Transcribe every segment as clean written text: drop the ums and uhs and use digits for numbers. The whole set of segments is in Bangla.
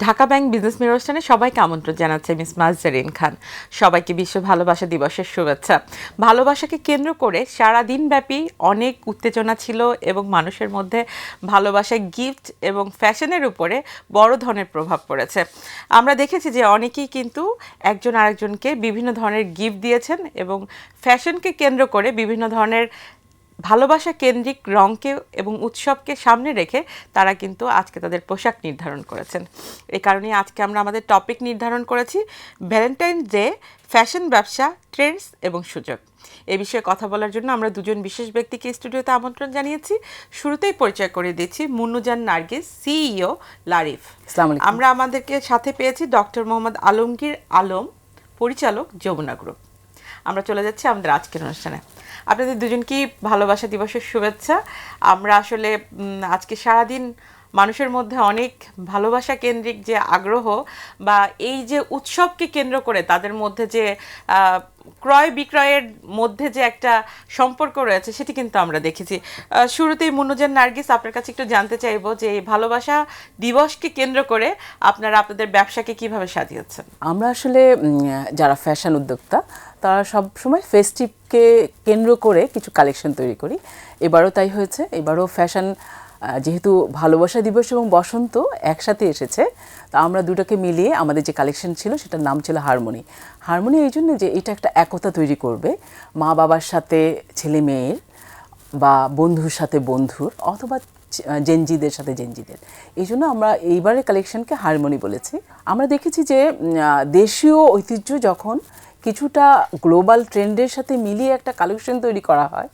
ঢাকা ব্যাংক বিজনেস মের অনুষ্ঠানে সবাইকে আমন্ত্রণ জানাচ্ছে মিস মাজজারিন খান। সবাইকে বিশ্ব ভালোবাসা দিবসের শুভেচ্ছা। ভালোবাসাকে কেন্দ্র করে সারা দিনব্যাপী অনেক উত্তেজনা ছিল এবং মানুষের মধ্যে ভালোবাসায় গিফট এবং ফ্যাশনের উপরে বড় ধরনের প্রভাব পড়েছে। আমরা দেখেছি যে অনেকেই কিন্তু একজন আরেকজনকে বিভিন্ন ধরনের গিফট দিয়েছেন এবং ফ্যাশনকে কেন্দ্র করে বিভিন্ন ধরনের ভালোবাসা কেন্দ্রিক রঙকে এবং উৎসবকে সামনে রেখে তারা কিন্তু আজকে তাদের পোশাক নির্ধারণ করেছেন। এই কারণেই আজকে আমরা আমাদের টপিক নির্ধারণ করেছি ভ্যালেন্টাইন ডে, ফ্যাশন ব্যবসা, ট্রেন্ডস এবং সুযোগ। এ বিষয়ে কথা বলার জন্য আমরা দুজন বিশেষ ব্যক্তিকে স্টুডিওতে আমন্ত্রণ জানিয়েছি। শুরুতেই পরিচয় করিয়ে দিচ্ছি মুন্নুজান নার্গিস, সিইও লারিফ। আমরা আমাদেরকে সাথে পেয়েছি ডক্টর মোহাম্মদ আলমগীর আলম, পরিচালক যমুনা গ্রুপ। আমরা চলে যাচ্ছি আমাদের আজকের অনুষ্ঠানে। আপনাদের দুজনকেই ভালোবাসা দিবসের শুভেচ্ছা। আমরা আসলে আজকে সারাদিন মানুষের মধ্যে অনেক ভালোবাসা কেন্দ্রিক যে আগ্রহ বা এই যে উৎসবকে কেন্দ্র করে তাদের মধ্যে যে ক্রয় বিক্রয়ের মধ্যে যে একটা সম্পর্ক রয়েছে সেটি কিন্তু আমরা দেখেছি। শুরুতেই মুন্নুজান নার্গিস, আপনার কাছে একটু জানতে চাইবো যে এই ভালোবাসা দিবসকে কেন্দ্র করে আপনারা আপনাদের ব্যবসাকে কিভাবে সাজিয়েছেন? আমরা আসলে যারা ফ্যাশন উদ্যোক্তা তারা সব সময় ফেস্টিভকে কেন্দ্র করে কিছু কালেকশন তৈরি করি। এবারও তাই হয়েছে। এবারও ফ্যাশন যেহেতু ভালোবাসা দিবস এবং বসন্ত একসাথে এসেছে, তা আমরা দুটোকে মিলিয়ে আমাদের যে কালেকশন ছিল সেটার নাম ছিল হারমোনি। হারমোনি এই জন্য যে এটা একটা একতা তৈরি করবে মা বাবার সাথে ছেলে মেয়ের, বা বন্ধুর সাথে বন্ধুর, অথবা জেনজিদের সাথে জেনজিদের। এই জন্য আমরা এইবারের কালেকশনকে হারমোনি বলেছি। আমরা দেখেছি যে দেশীয় ঐতিহ্য যখন কিছুটা গ্লোবাল ট্রেন্ডের সাথে মিলিয়ে একটা কালেকশন তৈরি করা হয়,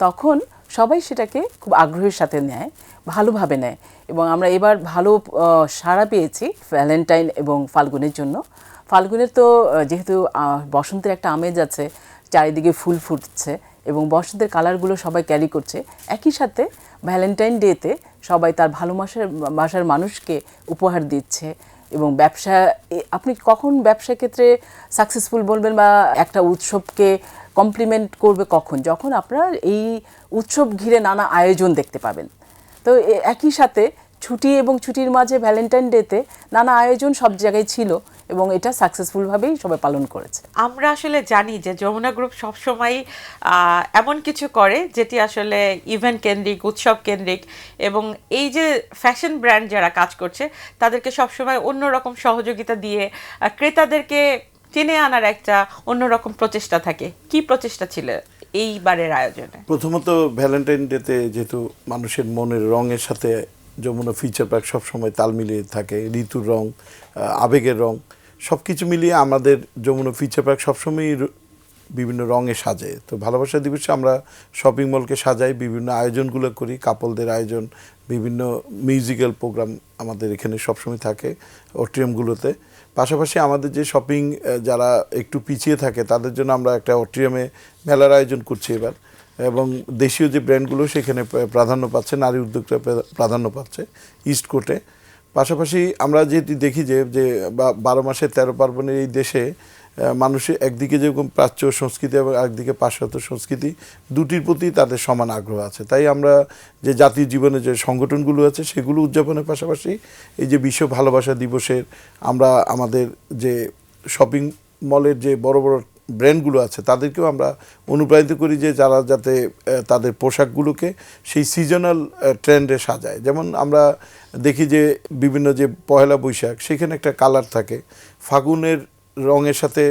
তখন সবাই সেটাকে খুব আগ্রহের সাথে নেয়, ভালোভাবে নেয়। এবং আমরা এবার ভালো সাড়া পেয়েছি ভ্যালেন্টাইন এবং ফাল্গুনের জন্য। ফাল্গুনের তো যেহেতু বসন্তের একটা আমেজ আছে, চারিদিকে ফুল ফুটছে এবং বসন্তের কালারগুলো সবাই ক্যারি করছে, একই সাথে ভ্যালেন্টাইন ডেতে সবাই তার ভালোবাসার মানুষকে উপহার দিচ্ছে। এবং ব্যবসা, আপনি কখন ব্যবসা ক্ষেত্রে সাকসেসফুল বলবেন বা একটা উৎসবকে কমপ্লিমেন্ট করবে কখন? যখন আপনার এই উৎসব ঘিরে নানা আয়োজন দেখতে পাবেন। তো একই সাথে ছুটি এবং ছুটির মাঝে ভ্যালেন্টাইন ডেতে নানা আয়োজন সব জায়গায় ছিল এবং এটা সাকসেসফুলভাবেই সবাই পালন করেছে। আমরা আসলে জানি যে যমুনা গ্রুপ সবসময় এমন কিছু করে যেটি আসলে ইভেন্ট কেন্দ্রিক, উৎসব কেন্দ্রিক, এবং এই যে ফ্যাশন ব্র্যান্ড যারা কাজ করছে তাদেরকে সবসময় অন্যরকম সহযোগিতা দিয়ে ক্রেতাদেরকে টেনে আনার একটা অন্যরকম প্রচেষ্টা থাকে। কি প্রচেষ্টা ছিল এইবারের আয়োজনে? প্রথমত ভ্যালেন্টাইন ডেতে যেহেতু মানুষের মনের রঙের সাথে যমুনা ফিউচার পার্ক সবসময় তাল মিলিয়ে থাকে, ঋতুর রং, আবেগের রং, সব কিছু মিলিয়ে আমাদের যমুনা ফিউচার পার্ক সবসময়ই বিভিন্ন রঙে সাজে। তো ভালোবাসা দিবসে আমরা শপিং মলকে সাজাই, বিভিন্ন আয়োজনগুলো করি, কাপলদের আয়োজন, বিভিন্ন মিউজিক্যাল প্রোগ্রাম আমাদের এখানে সবসময় থাকে অট্রিয়ামগুলোতে। পাশাপাশি আমাদের যে শপিং যারা একটু পিছিয়ে থাকে তাদের জন্য আমরা একটা অট্রিয়ামে মেলার আয়োজন করছি এবার, এবং দেশীয় যে ব্র্যান্ডগুলো সেখানে প্রাধান্য পাচ্ছে, নারী উদ্যোক্তা প্রাধান্য পাচ্ছে ইস্ট কোর্টে। পাশাপাশি আমরা যেটি দেখি যে 12 মাসে 13 পার্বণের এই দেশে মানুষের একদিকে যেরকম প্রাচ্য সংস্কৃতি এবং একদিকে পাশ্চাত্য সংস্কৃতি, দুটির প্রতি তাদের সমান আগ্রহ আছে। তাই আমরা যে জাতীয় জীবনে যে সংগঠনগুলো আছে সেগুলো উদযাপনের পাশাপাশি এই যে বিশ্ব ভালোবাসা দিবসের আমরা আমাদের যে শপিং মলের যে বড় বড় ব্র্যান্ডগুলো আছে তাদেরকেও আমরা অনুপ্রাণিত করি যে যারা যাতে তাদের পোশাকগুলোকে সেই সিজনাল ট্রেন্ডে সাজায়। যেমন আমরা দেখি যে বিভিন্ন যে পয়লা বৈশাখ সেখানে একটা কালার থাকে, ফাগুনের রঙের সাথে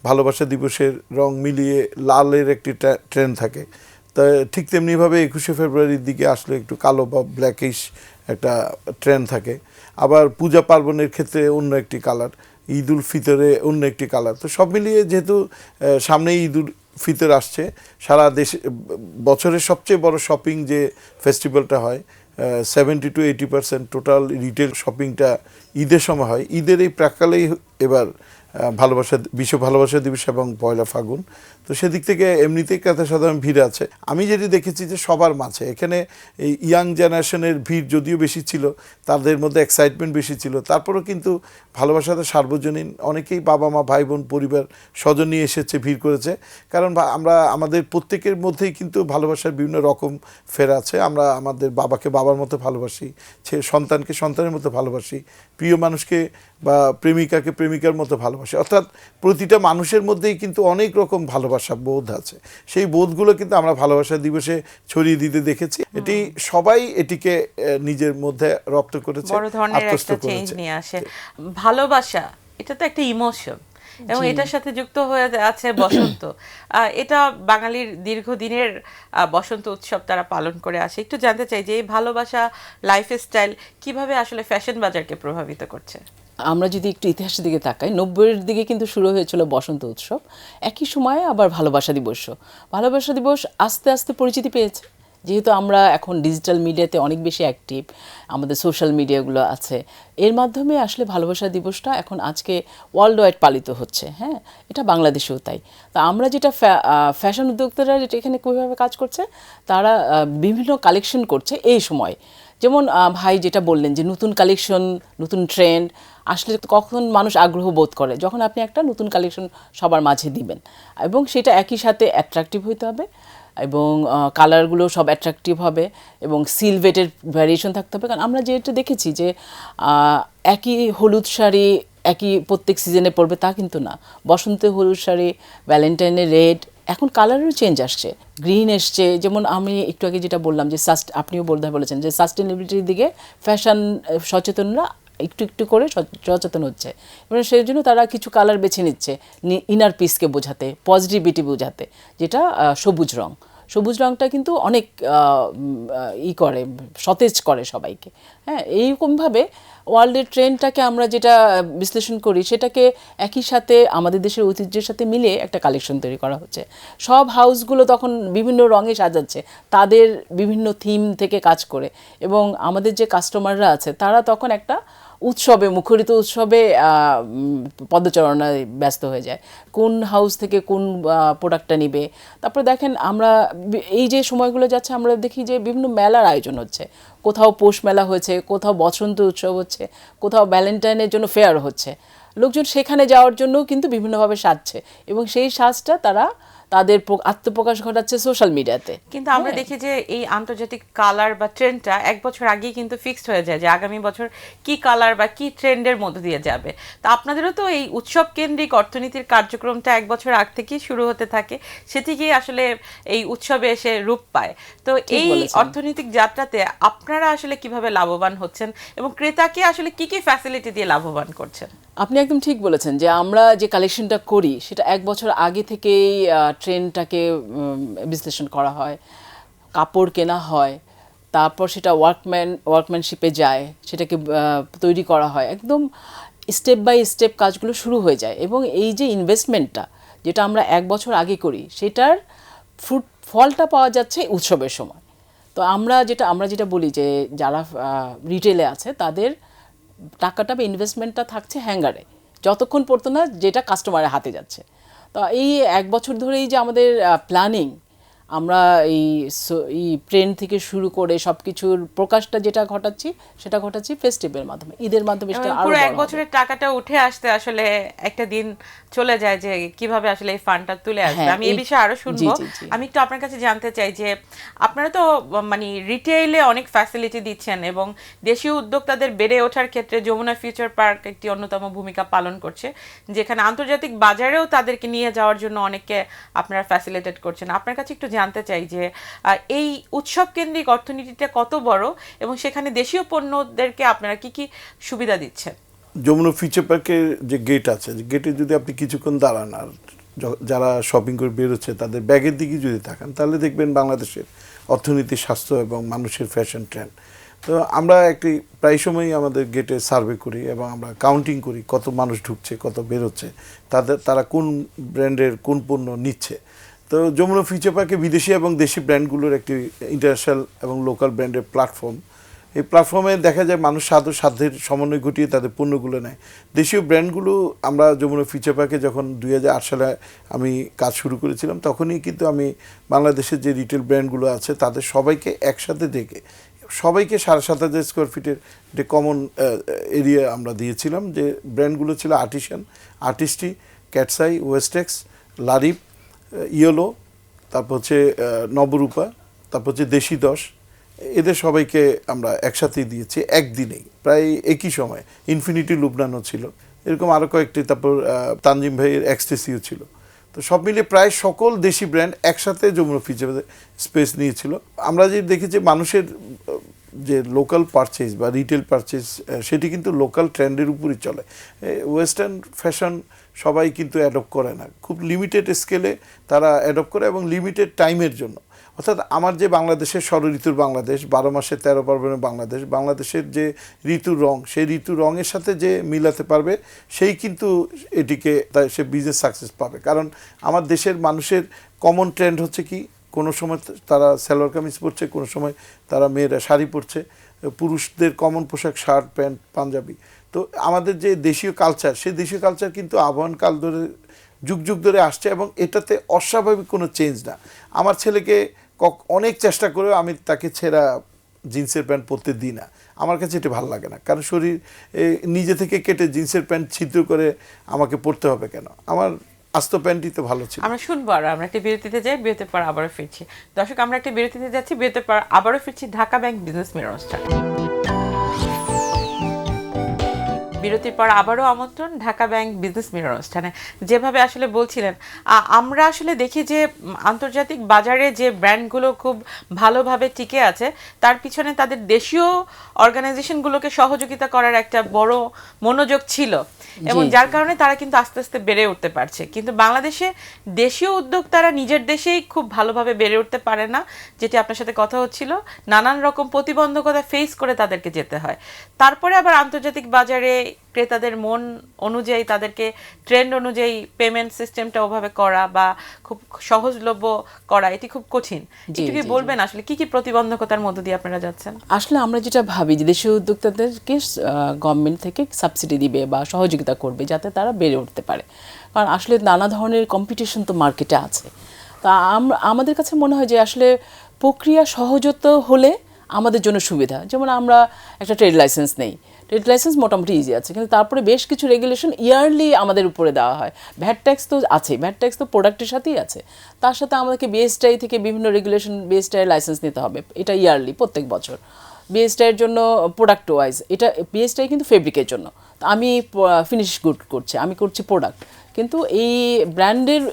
ভালোবাসা দিবসের রং মিলিয়ে লালের একটি ট্রেন্ড থাকে। তা ঠিক তেমনিভাবে 21শে ফেব্রুয়ারির দিকে আসলে একটু কালো বা ব্ল্যাকিশ একটা ট্রেন্ড থাকে। আবার পূজা পার্বণের ক্ষেত্রে অন্য একটি কালার, ঈদ উল ফিতরে অন্য একটি কালার। তো সব মিলিয়ে যেহেতু সামনে ঈদ উল ফিতর আসছে, সারা দেশে বছরের সবচেয়ে বড় শপিং যে ফেস্টিভ্যালটা হয়, 70 to 80% টোটাল রিটেল শপিংটা ঈদের সময় হয়। ঈদের এই প্রাক্কালেই এবার বিশ্ব ভালোবাসা দিবস এবং পয়লা ফাগুন। তো সেদিক থেকে এমনিতেই কাঁথা সাধারণ ভিড় আছে। আমি যেটি দেখেছি যে সবার মাঝে এখানে এই ইয়াং জেনারেশনের ভিড় যদিও বেশি ছিল, তাদের মধ্যে এক্সাইটমেন্ট বেশি ছিল, তারপরেও কিন্তু ভালোবাসাটা সার্বজনীন। অনেকেই বাবা মা ভাই বোন পরিবার স্বজন নিয়ে এসেছে, ভিড় করেছে। কারণ আমরা আমাদের প্রত্যেকের মধ্যেই কিন্তু ভালোবাসার বিভিন্ন রকম ফের আছে। আমরা আমাদের বাবাকে বাবার মতো ভালোবাসি, সন্তানকে সন্তানের মতো ভালোবাসি, প্রিয় মানুষকে বা প্রেমিকাকে প্রেমিকার মতো ভালোবাসি। অর্থাৎ প্রতিটা মানুষের মধ্যেই কিন্তু অনেক রকম ভালোবাসা বোধ আছে। সেই বোধগুলো কিন্তু আমরা ভালোবাসা দিবসে ছড়িয়ে দিতে দেখেছি। এটি সবাই এটিকে নিজের মধ্যে রপ্ত করেছে, বড় ধরনের একটা চেঞ্জ নিয়ে আসে। ভালোবাসা এটা তো একটা ইমোশন, এবং এটার সাথে যুক্ত হয়ে আছে বসন্ত। এটা বাঙালির দীর্ঘদিনের বসন্ত উৎসব তারা পালন করে আসে। একটু জানতে চাই যে এই ভালোবাসা লাইফস্টাইল কিভাবে আসলে ফ্যাশন বাজারকে প্রভাবিত করছে। আমরা যদি একটু ইতিহাসের দিকে তাকাই, 90-এর দিকে কিন্তু শুরু হয়েছিল বসন্ত উৎসব, একই সময়ে আবার ভালোবাসা দিবসও। ভালোবাসা দিবস আস্তে আস্তে পরিচিতি পেয়েছে, যেহেতু আমরা এখন ডিজিটাল মিডিয়াতে অনেক বেশি অ্যাক্টিভ, আমাদের সোশ্যাল মিডিয়াগুলো আছে, এর মাধ্যমে আসলে ভালোবাসা দিবসটা এখন আজকে ওয়ার্ল্ড ওয়াইড পালিত হচ্ছে। হ্যাঁ, এটা বাংলাদেশেও তাই। তা আমরা যেটা ফ্যাশন উদ্যোক্তারা যেটা এখানে কীভাবে কাজ করছে, তারা বিভিন্ন কালেকশন করছে এই সময়। যেমন ভাই যেটা বললেন যে নতুন কালেকশন, নতুন ট্রেন্ড আসলে কখন মানুষ আগ্রহ বোধ করে, যখন আপনি একটা নতুন কালেকশন সবার মাঝে দিবেন, এবং সেটা একই সাথে অ্যাট্রাকটিভ হইতে হবে, এবং কালারগুলো সব অ্যাট্রাকটিভ হবে, এবং সিলভেটের ভ্যারিয়েশন থাকতে হবে। কারণ আমরা যেটা দেখেছি যে একই হলুদ শাড়ি একই প্রত্যেক সিজনে পরবে তা কিন্তু না। বসন্তে হলুদ শাড়ি, ভ্যালেন্টাইনে রেড, এখন কালারেরও চেঞ্জ আসছে, গ্রিন এসছে। যেমন আমি একটু আগে যেটা বললাম যে আপনিও বোধহয় বলেছেন যে সাস্টেনেবিলিটির দিকে ফ্যাশন সচেতনরা একটু একটু করে সচেতন হচ্ছে, এবং সেই জন্য তারা কিছু কালার বেছে নিচ্ছে ইনার পিসকে বোঝাতে, পজিটিভিটি বোঝাতে, যেটা সবুজ রং। সবুজ রংটা কিন্তু অনেক করে, সতেজ করে সবাইকে। হ্যাঁ, এইরকমভাবে ওয়ার্ল্ডের ট্রেন্ডটাকে আমরা যেটা বিশ্লেষণ করি, সেটাকে একই সাথে আমাদের দেশের ঐতিহ্যের সাথে মিলিয়ে একটা কালেকশন তৈরি করা হচ্ছে। সব হাউসগুলো তখন বিভিন্ন রঙে সাজাচ্ছে, তাদের বিভিন্ন থিম থেকে কাজ করে, এবং আমাদের যে কাস্টমাররা আছে তারা তখন একটা উৎসবে, মুখরিত উৎসবে পদচারণায় ব্যস্ত হয়ে যায়, কোন হাউস থেকে কোন প্রোডাক্টটা নিবে। তারপরে দেখেন আমরা এই যে সময়গুলো যাচ্ছে, আমরা দেখি যে বিভিন্ন মেলার আয়োজন হচ্ছে, কোথাও পৌষ মেলা হয়েছে, কোথাও বসন্ত উৎসব হচ্ছে, কোথাও ভ্যালেন্টাইনের জন্য ফেয়ার হচ্ছে। লোকজন সেখানে যাওয়ার জন্যও কিন্তু বিভিন্নভাবে সাজছে, এবং সেই সাজটা তারা তাদের আত্মপ্রকাশ ঘটাচ্ছে সোশ্যাল মিডিয়াতে। কিন্তু আমরা দেখি যে এই আন্তর্জাতিক কালার বা ট্রেন্ডটা এক বছর আগেই কিন্তু ফিক্সড হয়ে যায় যে আগামী বছর কি কালার বা কি ট্রেন্ডের মধ্যে দিয়ে যাবে। তো আপনাদেরও তো এই উৎসব কেন্দ্রিক অর্থনীতির কার্যক্রমটা এক বছর আগ থেকেই শুরু হতে থাকে, সেটিকেই আসলে এই উৎসবে এসে রূপ পায়। তো এই অর্থনৈতিক যাত্রাতে আপনারা আসলে কিভাবে লাভবান হচ্ছেন, এবং ক্রেতাকে আসলে কি কি ফ্যাসিলিটি দিয়ে লাভবান করছেন? আপনি একদম ঠিক বলেছেন যে আমরা যে কালেকশনটা করি সেটা এক বছর আগে থেকেই ট্রেন্ডটাকে বিশ্লেষণ করা হয়, কাপড় কেনা হয়, তারপর সেটা ওয়ার্কম্যানশিপে যায়, সেটাকে তৈরি করা হয়, একদম স্টেপ বাই স্টেপ কাজগুলো শুরু হয়ে যায়। এবং এই যে ইনভেস্টমেন্টটা যেটা আমরা এক বছর আগে করি, সেটার ফলটা পাওয়া যাচ্ছে উৎসবের সময়। তো আমরা যেটা বলি যে যারা রিটেলে আছে তাদের টাকাটা বা ইনভেস্টমেন্টটা থাকছে হ্যাঙ্গারে, যতক্ষণ পড়তো না যেটা কাস্টমারের হাতে যাচ্ছে। তো এই এক বছর ধরেই যে আমাদের প্ল্যানিং, আমরা এই ট্রেন্ড থেকে শুরু করে সব কিছুর প্রকাশটা যেটা ঘটাচ্ছি ফেস্টিভ্যালের মাধ্যমে, ঈদের মাধ্যমে। পুরো এক বছরের টাকাটা উঠে আসতে আসলে একটা দিন চলে যায় যে কিভাবে আসলে এই ফান্ডটা তুলে আসবে। আমি এই বিষয়ে আরো শুনবো। আমি একটু আপনার কাছে জানতে চাই যে আপনারা তো মানে রিটেইলে অনেক ফ্যাসিলিটি দিচ্ছেন, এবং দেশীয় উদ্যোক্তাদের বেড়ে ওঠার ক্ষেত্রে যমুনা ফিউচার পার্ক একটি অন্যতম ভূমিকা পালন করছে, যেখানে আন্তর্জাতিক বাজারেও তাদেরকে নিয়ে যাওয়ার জন্য অনেককে আপনারা ফ্যাসিলিটেট করছেন। আপনার কাছে একটু জানতে চাই যে এই উৎসব কেন্দ্রিক অর্থনীতিটা কত বড়, এবং সেখানে দেশীয় পণ্যদেরকে আপনারা কি কি সুবিধা দিচ্ছেন? যমুনা ফিউচার পার্কের যে গেট আছে, গেটে যদি আপনি কিছুক্ষণ দাঁড়ান আর যারা শপিং করে বেরোচ্ছে তাদের ব্যাগের দিকে যদি তাকান, তাহলে দেখবেন বাংলাদেশের অর্থনীতি, স্বাস্থ্য এবং মানুষের ফ্যাশন ট্রেন্ড। তো আমরা প্রায় সময়ই আমাদের গেটে সার্ভে করি, এবং আমরা কাউন্টিং করি কত মানুষ ঢুকছে, কত বেরোচ্ছে, তারা কোন ব্র্যান্ডের কোন পণ্য নিচ্ছে। তো যমুনা ফিউচার পার্কে বিদেশি এবং দেশি ব্র্যান্ডগুলোর একটি ইন্টারন্যাশনাল এবং লোকাল ব্র্যান্ডের প্ল্যাটফর্ম। এই প্ল্যাটফর্মে দেখা যায় মানুষ সাধ্যের সমন্বয় ঘটিয়ে তাদের পণ্যগুলো নেয়। দেশীয় ব্র্যান্ডগুলো আমরা যমুনা ফিউচার পার্কে যখন 2008 সালে আমি কাজ শুরু করেছিলাম, তখনই কিন্তু আমি বাংলাদেশের যে রিটেল ব্র্যান্ডগুলো আছে তাদের সবাইকে একসাথে ডেকে সবাইকে 7,500 স্কোয়ার ফিটের যে কমন এরিয়া আমরা দিয়েছিলাম। যে ব্র্যান্ডগুলো ছিল আর্টিস্টি, ক্যাটসাই, ওয়েস্টেক্স, লারিপ, ইয়েলো, তারপর হচ্ছে নবরূপা, তারপর হচ্ছে দেশি 10, এদের সবাইকে আমরা একসাথেই দিয়েছি একদিনেই, প্রায় একই সময়। ইনফিনিটি লুবনানো ছিল, এরকম আরও কয়েকটি, তারপর তানজিম ভাইয়ের এক্সটেসিও ছিল। তো সব মিলিয়ে প্রায় সকল দেশি ব্র্যান্ড একসাথে যমুনা ফিউচার স্পেস নিয়েছিল। আমরা যে দেখেছি মানুষের যে লোকাল পারচেজ বা রিটেল পারচেজ, সেটি কিন্তু লোকাল ট্রেন্ডের উপরই চলে। ওয়েস্টার্ন ফ্যাশন সবাই কিন্তু অ্যাডপ্ট করে না, খুব লিমিটেড স্কেলে তারা অ্যাডপ্ট করে এবং লিমিটেড টাইমের জন্য। অর্থাৎ আমার যে বাংলাদেশের ষড়ঋতুর বাংলাদেশ, 12 মাসে 13 পার্বণের বাংলাদেশ, বাংলাদেশের যে ঋতুর রং, সেই ঋতুর রঙের সাথে যে মিলাতে পারবে সেই কিন্তু এটিকে সে বিজনেস সাকসেস পাবে। কারণ আমার দেশের মানুষের কমন ট্রেন্ড হচ্ছে কি, কোনো সময় তারা সালোয়ার কামিজ পরছে, কোনো সময় তারা মেয়েরা শাড়ি পরছে, পুরুষদের কমন পোশাক শার্ট, প্যান্ট, পাঞ্জাবি। তো আমাদের যে দেশীয় কালচার, সেই দেশীয় কালচার কিন্তু আবহমান কাল ধরে যুগ যুগ ধরে আসছে এবং এটাতে অস্বাভাবিক কোনো চেঞ্জ না। আমার ছেলেকে অনেক চেষ্টা করেও আমি তাকে ছেঁড়া জিন্সের প্যান্ট পরতে দিই না, আমার কাছে এটা ভালো লাগে না। কারণ শরীর নিজে থেকে কেটে জিন্সের প্যান্ট ছিদ্র করে আমাকে পরতে হবে কেন? আমার আস্ত প্যান্টই তো ভালো ছিল। আমরা শুনবো, আর আমরা একটা বিরতিতে যাই, বিরতির পর আবারও ফিরছি। দর্শক, আমরা একটা বিরতিতে যাচ্ছি, বিরতির পর আবারও ফিরছি ঢাকা ব্যাংক বিজনেস মেলা অনুষ্ঠান। বিরতির পর আবারও আমন্ত্রণ ঢাকা ব্যাংক বিজনেস মিরর অনুষ্ঠানে। যেভাবে আসলে বলছিলেন, আমরা আসলে দেখি যে আন্তর্জাতিক বাজারে যে ব্র্যান্ডগুলো খুব ভালোভাবে টিকে আছে, তার পিছনে তাদের দেশীয় অর্গানাইজেশনগুলোকে সহযোগিতা করার একটা বড় মনোযোগ ছিল এবং যার কারণে তারা কিন্তু আস্তে আস্তে বেড়ে উঠতে পারছে। কিন্তু বাংলাদেশে দেশীয় উদ্যোক্তারা নিজের দেশেই খুব ভালোভাবে বেড়ে উঠতে পারে না, যেটি আপনার সাথে কথা হচ্ছিল। নানান রকম প্রতিবন্ধকতা ফেস করে তাদেরকে যেতে হয়। তারপরে আবার আন্তর্জাতিক বাজারে ক্রেতাদের মন অনুযায়ী, তাদেরকে ট্রেন্ড অনুযায়ী পেমেন্ট সিস্টেমটা ওভাবে করা বা খুব সহজলভ্য করা, এটি খুব কঠিন। একটু কি বলবেন আসলে কি কি প্রতিবন্ধকতার মধ্য দিয়ে আপনারা যাচ্ছেন? আসলে আমরা যেটা ভাবি যে দেশীয় উদ্যোক্তাদেরকে গভর্নমেন্ট থেকে সাবসিডি দিবে বা সহযোগিতা করবে যাতে তারা বেড়ে উঠতে পারে। কারণ আসলে নানা ধরনের কম্পিটিশন তো মার্কেটে আছে। তা আমাদের কাছে মনে হয় যে আসলে প্রক্রিয়া সহজত হলে আমাদের জন্য সুবিধা। যেমন আমরা একটা ট্রেড লাইসেন্স নেই, ট্রেড লাইসেন্স মোটামুটি ইজি আছে, কিন্তু তারপরে বেশ কিছু রেগুলেশন ইয়ারলি আমাদের উপরে দেওয়া হয়। ভ্যাট ট্যাক্স তো আছে, ভ্যাট ট্যাক্স তো প্রোডাক্টের সাথেই আছে, তার সাথে আমাদেরকে বিএসটিআই থেকে বিভিন্ন রেগুলেশন, বিএসটিআই লাইসেন্স নিতে হবে, এটা ইয়ারলি প্রত্যেক বছর। বিএসটিআইয়ের জন্য প্রোডাক্ট ওয়াইজ, এটা বিএসটিআই কিন্তু ফেব্রিকের জন্য, আমি ফিনিশ গুড করছি, আমি করছি প্রোডাক্ট, কিন্তু এই ব্র্যান্ডের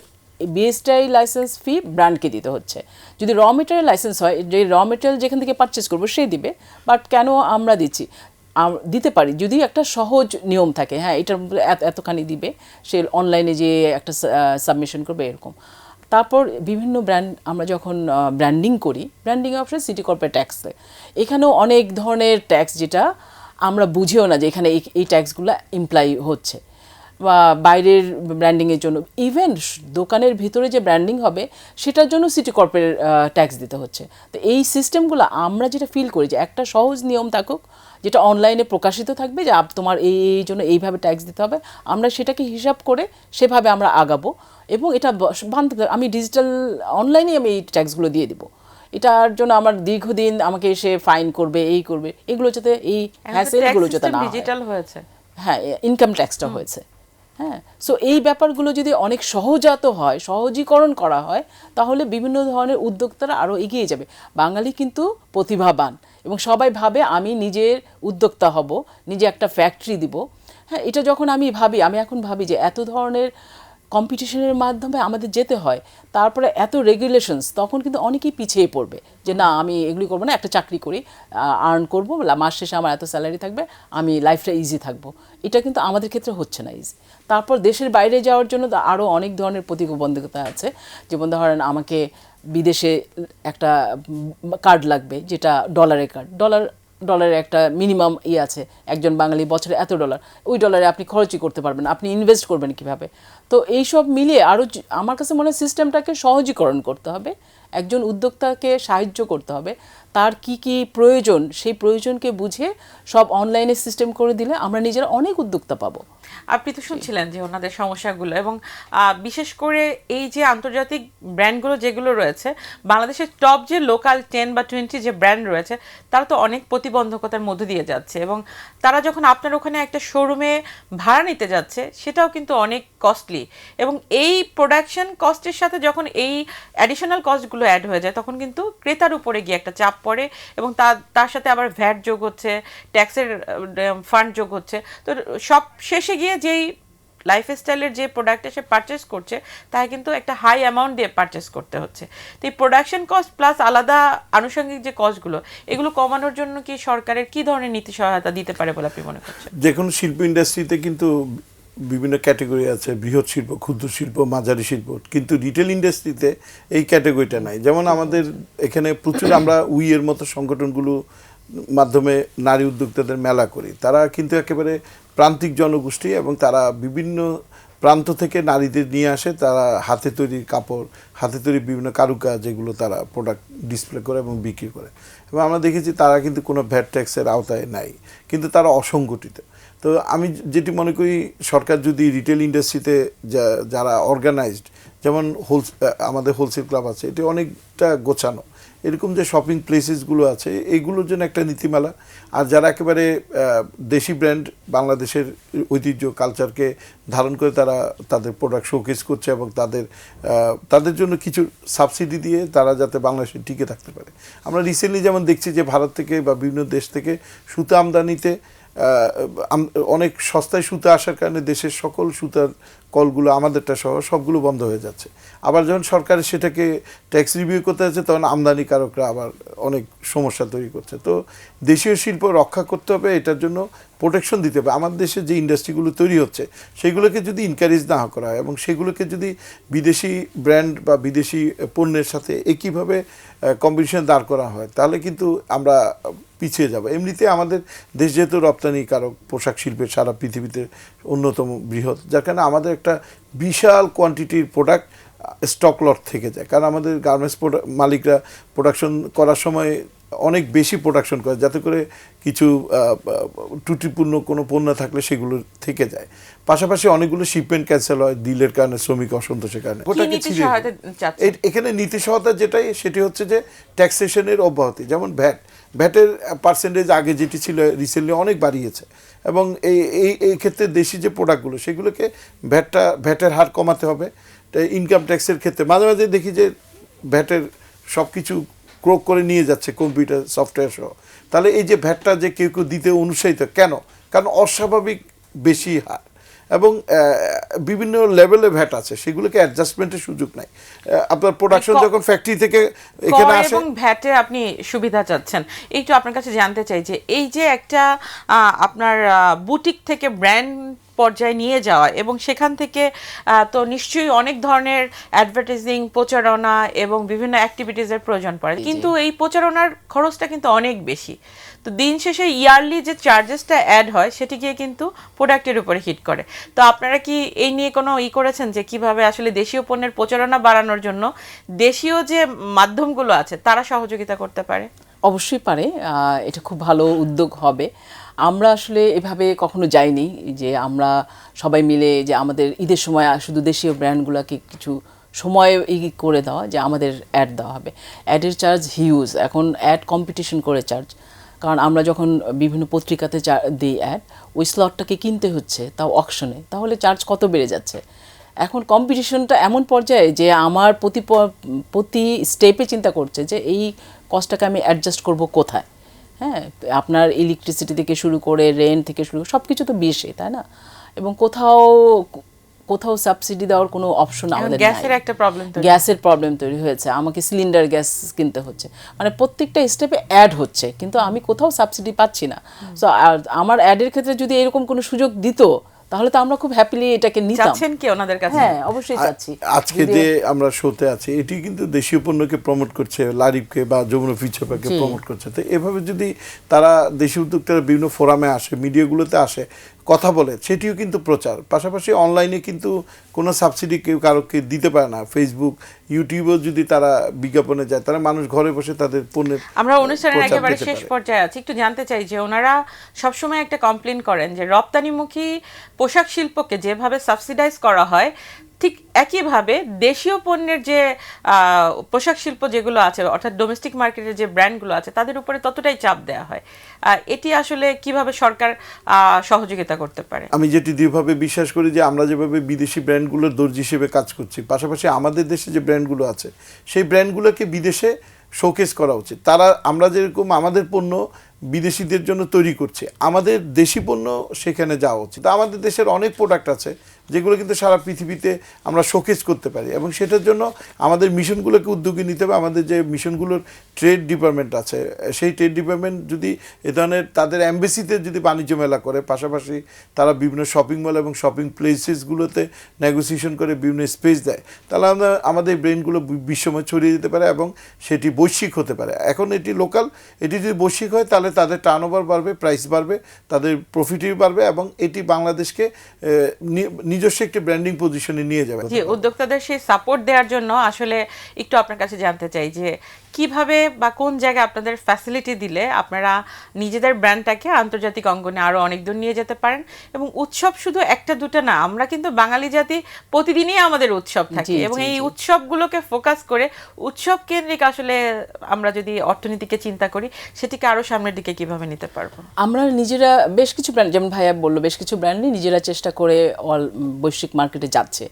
বিএসটিআই লাইসেন্স ফি ব্র্যান্ডকে দিতে হচ্ছে। যদি র মেটেরিয়াল লাইসেন্স হয়, যে র মেটেরিয়াল যেখান থেকে পারচেস করবো সে দিবে, বাট কেন আমরা দিচ্ছি, দিতে পারি যদি একটা সহজ নিয়ম থাকে। হ্যাঁ, এটার এতখানি দিবে, সে অনলাইনে যে একটা সাবমিশন করবে এরকম। তারপর বিভিন্ন ব্র্যান্ড আমরা যখন ব্র্যান্ডিং করি, branding option city corporate tax, এখানেও অনেক ধরনের ট্যাক্স যেটা আমরা বুঝিও না যে এখানে এই ট্যাক্সগুলো ইমপ্লাই হচ্ছে। বা বাইরের ব্র্যান্ডিংয়ের জন্য, ইভেন দোকানের ভিতরে যে ব্র্যান্ডিং হবে সেটার জন্য সিটি কর্পোরেট ট্যাক্স দিতে হচ্ছে। তো এই সিস্টেমগুলো আমরা যেটা ফিল করি যে একটা সহজ নিয়ম থাকুক, যেটা অনলাইনে প্রকাশিত থাকবে যে তোমার এই জন্য এইভাবে ট্যাক্স দিতে হবে, আমরা সেটাকে হিসাব করে সেভাবে আমরা আগাবো এবং এটা আমি ডিজিটাল অনলাইনে আমি এই ট্যাক্সগুলো দিয়ে দিব। এটার জন্য আমার দীর্ঘদিন আমাকে এসে ফাইন করবে, এই করবে, এগুলো যাতে এই হ্যাসেলগুলো যাতে না ডিজিটাল হয়েছে। হ্যাঁ, ইনকাম ট্যাক্সটা হয়েছে। হ্যাঁ, সো এই ব্যাপারগুলো যদি অনেক সহজাত হয়, সহজীকরণ করা হয়, তাহলে বিভিন্ন ধরনের উদ্যোক্তারা আরও এগিয়ে যাবে। বাঙালি কিন্তু প্রতিভাবান এবং সবাই ভাবে আমি নিজের উদ্যোক্তা হব, নিজে একটা ফ্যাক্টরি দিব। হ্যাঁ, এটা যখন আমি এখন ভাবি যে এত ধরনের কম্পিটিশনের মাধ্যমে আমাদের যেতে হয়, তারপরে এত রেগুলেশনস, তখন কিন্তু অনেকেই পিছিয়ে পড়বে যে না আমি এগুলি করবো না, একটা চাকরি করি, আর্ন করবো, মাস শেষে আমার এত স্যালারি থাকবে, আমি লাইফটা ইজি থাকবো। এটা কিন্তু আমাদের ক্ষেত্রে হচ্ছে না ইজি। তারপর দেশের বাইরে যাওয়ার জন্য তো আরও অনেক ধরনের প্রতিবন্ধকতা আছে। যেমন ধরেন আমাকে বিদেশে একটা কার্ড লাগবে, যেটা ডলারের কার্ড, ডলারের একটা মিনিমাম আছে, একজন বাঙালি বছরে এত ডলার, ওই ডলারে আপনি খরচই করতে পারবেন, আপনি ইনভেস্ট করবেন কিভাবে। তো এইসব মিলিয়ে আরও আমার কাছে মনে হয় সিস্টেমটাকে সহজীকরণ করতে হবে একজন উদ্যোক্তাকে সাহায্য করতে হবে, তার কি কি প্রয়োজন সেই প্রয়োজনকে বুঝে সব অনলাইনে সিস্টেম করে দিলে আমরা নিজেরা অনেক উদ্যোক্তা পাবো। আপনি তো শুনছিলেন যে ওনাদের সমস্যাগুলো, এবং বিশেষ করে এই যে আন্তর্জাতিক ব্র্যান্ডগুলো যেগুলো রয়েছে, বাংলাদেশের টপ যে লোকাল 10 বা 20 যে ব্র্যান্ড রয়েছে তারা তো অনেক প্রতিবন্ধকতার মধ্যে দিয়ে যাচ্ছে, এবং তারা যখন আপনার ওখানে একটা শোরুমে ভাড়া নিতে যাচ্ছে সেটাও কিন্তু অনেক কস্টলি, এবং এই প্রোডাকশন কস্টের সাথে যখন এই অ্যাডিশনাল কস্টগুলো অ্যাড হয়ে যায় তখন কিন্তু ক্রেতার উপরে গিয়ে একটা চাপ পড়ে, এবং তার সাথে আবার ভ্যাট যোগ হচ্ছে, ট্যাক্সের ফান্ড যোগ হচ্ছে। তো সব শেষে গিয়ে যেই লাইফস্টাইলের যে প্রোডাক্টটা সে পারচেস করছে তাই কিন্তু একটা হাই অ্যামাউন্ট দিয়ে পারচেস করতে হচ্ছে। তো এই প্রোডাকশন কস্ট প্লাস আলাদা আনুষঙ্গিক যে কস্টগুলো, এগুলো কমানোর জন্য কি সরকারের কি ধরনের নীতি সহায়তা দিতে পারে বলে আপনি মনে করছেন? যে কোনো শিল্প ইন্ডাস্ট্রিতে কিন্তু বিভিন্ন ক্যাটাগরি আছে, বৃহৎ শিল্প, ক্ষুদ্র শিল্প, মাঝারি শিল্প, কিন্তু রিটেল ইন্ডাস্ট্রিতে এই ক্যাটাগরিটা নাই। যেমন আমাদের এখানে প্রচুর আমরা উইয়ের মতো সংগঠনগুলো মাধ্যমে নারী উদ্যোক্তাদের মেলা করি, তারা কিন্তু একেবারে প্রান্তিক জনগোষ্ঠী এবং তারা বিভিন্ন প্রান্ত থেকে নারীদের নিয়ে আসে, তারা হাতে তৈরি কাপড়, হাতে তৈরি বিভিন্ন কারুকাজ যেগুলো তারা প্রোডাক্ট ডিসপ্লে করে এবং বিক্রি করে, এবং আমরা দেখেছি তারা কিন্তু কোনো ভ্যাট ট্যাক্সের আওতায় নাই, কিন্তু তারা অসংগঠিত। তো আমি যেটি মনে করি সরকার যদি রিটেল ইন্ডাস্ট্রিতে যারা অর্গানাইজড, যেমন আমাদের হোলসেল ক্লাব আছে, এটি অনেকটা গোছানো, এরকম যে শপিং প্লেসেসগুলো আছে এইগুলোর জন্য একটা নীতিমালা, আর যারা একেবারে দেশি ব্র্যান্ড বাংলাদেশের ঐতিহ্য কালচারকে ধারণ করে তারা তাদের প্রোডাক্ট শোকেস করছে, এবং তাদের জন্য কিছু সাবসিডি দিয়ে তারা যাতে বাংলাদেশে টিকে থাকতে পারে। আমরা রিসেন্টলি যেমন দেখছি যে ভারত থেকে বা বিভিন্ন দেশ থেকে সুতা আমদানিতে অনেক সস্তায় সুতা আসার কারণে দেশের সকল সুতার কলগুলো আমাদেরটা সহ সবগুলো বন্ধ হয়ে যাচ্ছে। আবার যখন সরকার সেটাকে ট্যাক্স রিভিউ করতে যাচ্ছে তখন আমদানিকারকরা আবার অনেক সমস্যা তৈরি করছে। তো দেশীয় শিল্প রক্ষা করতে হবে, এটার জন্য প্রোটেকশন দিতে হবে। আমাদের দেশে যে ইন্ডাস্ট্রিগুলো তৈরি হচ্ছে সেগুলোকে যদি ইনকারেজ না করা হয় এবং সেগুলোকে যদি বিদেশি ব্র্যান্ড বা বিদেশি পণ্যের সাথে একইভাবে কম্পিটিশন দাঁড় করা হয় তাহলে কিন্তু আমরা পিছিয়ে যাব। এমনিতে আমাদের দেশ যেহেতু রপ্তানিকারক, পোশাক শিল্পের সারা পৃথিবীতে অন্যতম বৃহৎ, যার কারণে আমাদের একটা বিশাল কোয়ান্টিটির প্রোডাক্ট স্টক লট থেকে যায়, কারণ আমাদের গার্মেন্টস মালিকরা প্রোডাকশন করার সময় অনেক বেশি প্রোডাকশন করে যাতে করে কিছু ত্রুটিপূর্ণ কোনো পণ্য থাকলে সেগুলো থেকে যায়। পাশাপাশি অনেকগুলো শিপমেন্ট ক্যান্সেল হয় দিলের কারণে, শ্রমিক অসন্তোষের কারণে। এখানে নীতি সহায়তা যেটাই সেটি হচ্ছে যে ট্যাক্সেশনের অব্যাহতি, যেমন ভ্যাটের পার্সেন্টেজ আগে যেটি ছিল রিসেন্টলি অনেক বাড়িয়েছে, এবং এই ক্ষেত্রে দেশি যে প্রোডাক্টগুলো সেগুলোকে ভ্যাটের হার কমাতে হবে। ইনকাম ট্যাক্সের ক্ষেত্রে মাঝে মাঝে দেখি যে ভ্যাটের সব কিছু ক্রোক করে নিয়ে যাচ্ছে কম্পিউটার সফটওয়্যার সহ, তাহলে এই যে ভ্যাটটা যে কেউ দিতে অনুৎসাহিত কেন? কারণ অস্বাভাবিক বেশি হার এবং বিভিন্ন লেভেলে ভ্যাট আছে, সেগুলোকে অ্যাডজাস্টমেন্টের সুযোগ নাই। আপনার প্রোডাকশন যখন ফ্যাক্টরি থেকে এখানে আসে এবং ভ্যাটে আপনি সুবিধা চাচ্ছেন, একটু আপনার কাছে জানতে চাই যে এই যে একটা আপনার বুটিক থেকে ব্র্যান্ড পর্যায়ে নিয়ে যাওয়া এবং সেখান থেকে তো নিশ্চয়ই অনেক ধরনের অ্যাডভার্টাইজিং, প্রচারণা এবং বিভিন্ন অ্যাক্টিভিটিসের প্রয়োজন পড়ে, কিন্তু এই প্রচারণার খরচটা কিন্তু অনেক বেশি। তো দিন শেষে ইয়ারলি যে চার্জেসটা অ্যাড হয় সেটি গিয়ে কিন্তু প্রোডাক্টের উপরে হিট করে। তো আপনারা কি এই নিয়ে কোনো করেছেন যে কিভাবে আসলে দেশীয় পণ্যের প্রচারণা বাড়ানোর জন্য দেশীয় যে মাধ্যমগুলো আছে তারা সহযোগিতা করতে পারে? অবশ্যই পারে, এটা খুব ভালো উদ্যোগ হবে। আমরা আসলে এভাবে কখনো যাইনি যে আমরা সবাই মিলে যে আমাদের ঈদের সময় শুধু দেশীয় ব্র্যান্ডগুলোকে কিছু সময় করে দেওয়া যে আমাদের অ্যাড দেওয়া হবে। অ্যাডের চার্জ হিউজ, এখন অ্যাড কম্পিটিশন করে চার্জ, কারণ আমরা যখন বিভিন্ন পত্রিকাতে দিই অ্যাড, ওই স্লটটাকে কিনতে হচ্ছে, তাও অকশনে, তাহলে চার্জ কত বেড়ে যাচ্ছে। এখন কম্পিটিশনটা এমন পর্যায়ে যে আমার প্রতি স্টেপে চিন্তা করছে যে এই কস্টটাকে আমি অ্যাডজাস্ট করব কোথায়। হ্যাঁ, আপনার ইলেকট্রিসিটি থেকে শুরু করে রেন্ট থেকে শুরু সব কিছু তো বেশি, তাই না? এবং কোথাও সাবসিডি দেওয়ার কোনো অপশন আমাদের নাই। গ্যাসের প্রবলেম তৈরি হয়েছে, আমাকে সিলিন্ডার গ্যাস কিনতে হচ্ছে, মানে প্রত্যেকটা স্টেপে অ্যাড হচ্ছে, কিন্তু আমি কোথাও সাবসিডি পাচ্ছি না। সো আমার অ্যাডের ক্ষেত্রে যদি এরকম কোনো সুযোগ দিত তাহলে তো আমরা খুব হ্যাপিলি এটাকে নিতাম। চাচ্ছেন কি ওনাদের কাছে? হ্যাঁ, অবশ্যই চাচ্ছি। আজকে যে আমরা শোতে আছি এটি কিন্তু দেশীয় পণ্যকে প্রমোট করছে, লারিফকে বা যমুনা ফিউচার পার্ককে প্রমোট করছে। তো এভাবে যদি তারা দেশীয় উদ্যোক্তারা বিভিন্ন ফোরামে আসে, মিডিয়াগুলোতে আসে, কথা বলে সেটিও কিন্তু প্রচার। পাশাপাশি অনলাইনে কিন্তু কোনো সাবসিডি কেউ কারোকে দিতে পারে না। ফেসবুক, ইউটিউবেও যদি তারা বিজ্ঞাপনে যায়, তারা মানুষ ঘরে বসে তাদের পণ্যের আমরা অনুষ্ঠানের প্রচার একেবারে দিতে শেষ পারে। পর্যায়ে আছি, একটু জানতে চাই যে ওনারা সবসময় একটা কমপ্লেন করেন যে রপ্তানিমুখী পোশাক শিল্পকে যেভাবে সাবসিডাইজ করা হয় ঠিক একইভাবে দেশীয় পণ্যের যে পোশাক শিল্প যেগুলো আছে অর্থাৎ ডোমেস্টিক মার্কেটের যে ব্র্যান্ডগুলো আছে তাদের উপরে ততটাই চাপ দেওয়া হয়। এটি আসলে কিভাবে সরকার সহযোগিতা করতে পারে? আমি যেটি দৃঢ়ভাবে বিশ্বাস করি যে আমরা যেভাবে বিদেশি ব্র্যান্ডগুলোর দর্জি হিসেবে কাজ করছি, পাশাপাশি আমাদের দেশে যে ব্র্যান্ডগুলো আছে সেই ব্র্যান্ডগুলোকে বিদেশে শোকেস করা উচিত। আমরা যেরকম আমাদের পণ্য বিদেশিদের জন্য তৈরি করছি, আমাদের দেশি পণ্য সেখানে যাওয়া উচিত। আমাদের দেশের অনেক প্রোডাক্ট আছে যেগুলো কিন্তু সারা পৃথিবীতে আমরা শোকেস করতে পারি, এবং সেটার জন্য আমাদের মিশনগুলোকে উদ্যোগী নিতে হবে। আমাদের যে মিশনগুলোর ট্রেড ডিপার্টমেন্ট আছে, সেই ট্রেড ডিপার্টমেন্ট যদি এ ধরনের তাদের অ্যাম্বাসিতে যদি বাণিজ্য মেলা করে, পাশাপাশি তারা বিভিন্ন শপিং মল এবং শপিং প্লেসেসগুলোতে নেগোসিয়েশন করে বিভিন্ন স্পেস দেয়, তাহলে আমাদের ব্রেনগুলো বিশ্বময় ছড়িয়ে দিতে পারে এবং সেটি বৈশ্বিক হতে পারে। এখন এটি লোকাল, এটি যদি বৈশ্বিক হয় তাহলে তাদের টার্নওভার বাড়বে, প্রাইস বাড়বে, তাদের প্রফিটই বাড়বে, এবং এটি বাংলাদেশকে নিজস্ব একটি ব্র্যান্ডিং পজিশনে নিয়ে যাবে। জি, উদ্যোক্তাদের সেই সাপোর্ট দেওয়ার জন্য আসলে একটু আপনার কাছে জানতে চাই যে কিভাবে বা কোন জায়গায় আপনাদের ফ্যাসিলিটি দিলে আপনারা নিজেদের ব্র্যান্ডটাকে আন্তর্জাতিক অঙ্গনে আরো অনেক দূর নিয়ে যেতে পারেন। এবং উৎসব শুধু একটা দুটো না, আমরা কিন্তু বাঙালি জাতি প্রতিদিনই আমাদের উৎসব থাকে, এবং এই উৎসবগুলোকে ফোকাস করে উৎসব কেন্দ্রিক আসলে আমরা যদি অর্থনীতিকে চিন্তা করি সেটিকে আরো সামনের দিকে কিভাবে নিতে পারবো? আমরা নিজেরা বেশ কিছু ব্র্যান্ড, যেমন ভাইয়া বললো, বেশ কিছু ব্র্যান্ডই নিজেরা চেষ্টা করে বৈশ্বিক মার্কেটে যাচ্ছে।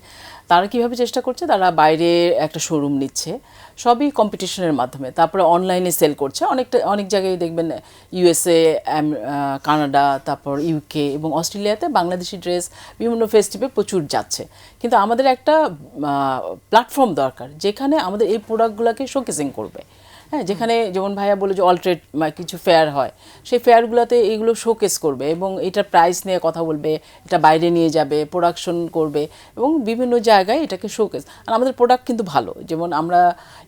তারা কিভাবে চেষ্টা করছে? তারা বাইরে একটা শোরুম নিচ্ছে, সবই কম্পিটিশনের মাধ্যমে, তারপরে অনলাইনে সেল করছে। অনেক জায়গায় দেখবেন ইউএসএ, কানাডা, তারপর ইউকে এবং অস্ট্রেলিয়াতে বাংলাদেশি ড্রেস বিভিন্ন ফেস্টিভ্যালে প্রচুর যাচ্ছে। কিন্তু আমাদের একটা প্ল্যাটফর্ম দরকার যেখানে আমাদের এই প্রোডাক্টগুলোকে শোকেসিং করবে। হ্যাঁ, যেখানে যেমন ভাইয়া বলে যে অলট্রেড কিছু ফেয়ার হয়, সেই ফেয়ারগুলোতে এইগুলো শোকেস করবে এবং এটার প্রাইস নিয়ে কথা বলবে, এটা বাইরে নিয়ে যাবে, প্রোডাকশন করবে এবং বিভিন্ন জায়গায় এটাকে শোকেস। আর আমাদের প্রোডাক্ট কিন্তু ভালো, যেমন আমরা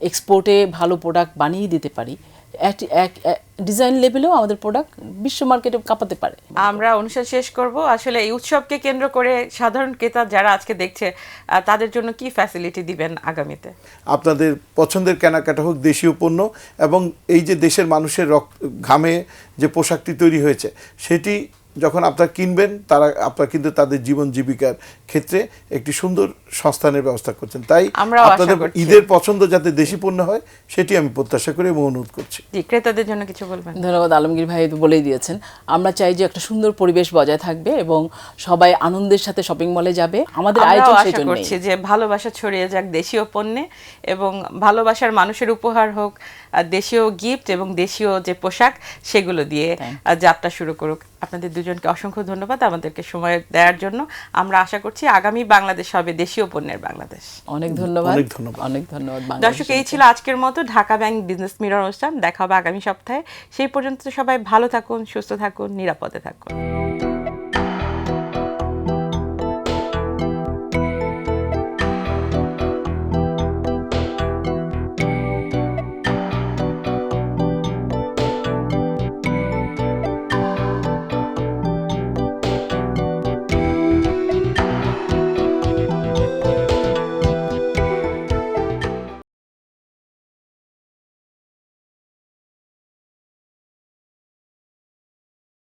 এক্সপোর্টে ভালো প্রোডাক্ট বানিয়ে দিতে পারি, এক ডিজাইন লেভেলেও আমাদের প্রোডাক্ট বিশ্ব মার্কেটে কাঁপাতে পারে। আমরা অনুষ্ঠান শেষ করব। আসলে এই উৎসবকে কেন্দ্র করে সাধারণ ক্রেতা যারা আজকে দেখছে তাদের জন্য কি ফ্যাসিলিটি দিবেন আগামীতে? আপনাদের পছন্দের কেনাকাটা হোক দেশীয় পণ্য, এবং এই যে দেশের মানুষের ঘামে যে পোশাকটি তৈরি হয়েছে সেটি যখন আপনারা কিনবেন, আপনারা কিন্তু তাদের জীবন জীবিকার ক্ষেত্রে একটি সুন্দর সংস্থানের ব্যবস্থা করছেন। তাই আপনাদের ঈদের পছন্দ যাতে দেশি পণ্য হয় সেটি আমি প্রত্যাশা করি এবং অনুরোধ করছি। ক্রেতাদের জন্য কিছু বলবেন? ধন্যবাদ, আলমগীর ভাই তো বলেই দিয়েছেন। আমরা চাই যে একটা সুন্দর পরিবেশ বজায় থাকবে এবং সবাই আনন্দের সাথে শপিং মলে যাবে। আমাদের আয়োজন আশা করছি যে ভালোবাসা ছড়িয়ে যাক দেশীয় পণ্যে, এবং ভালোবাসার মানুষের উপহার হোক দেশীয় গিফট এবং দেশীয় যে পোশাক সেগুলো দিয়ে যাত্রা শুরু করুক। আপনাদের দুজনকে অসংখ্য ধন্যবাদ আমাদেরকে সময় দেওয়ার জন্য। আমরা আশা করছি আগামী বাংলাদেশ হবে দেশীয় পণ্যের বাংলাদেশ। অনেক ধন্যবাদ, অনেক ধন্যবাদ। দর্শক, এই ছিল আজকের মতো ঢাকা ব্যাংক বিজনেস মিরর অনুষ্ঠান। দেখা হবে আগামী সপ্তাহে। সেই পর্যন্ত সবাই ভালো থাকুন, সুস্থ থাকুন, নিরাপদে থাকুন।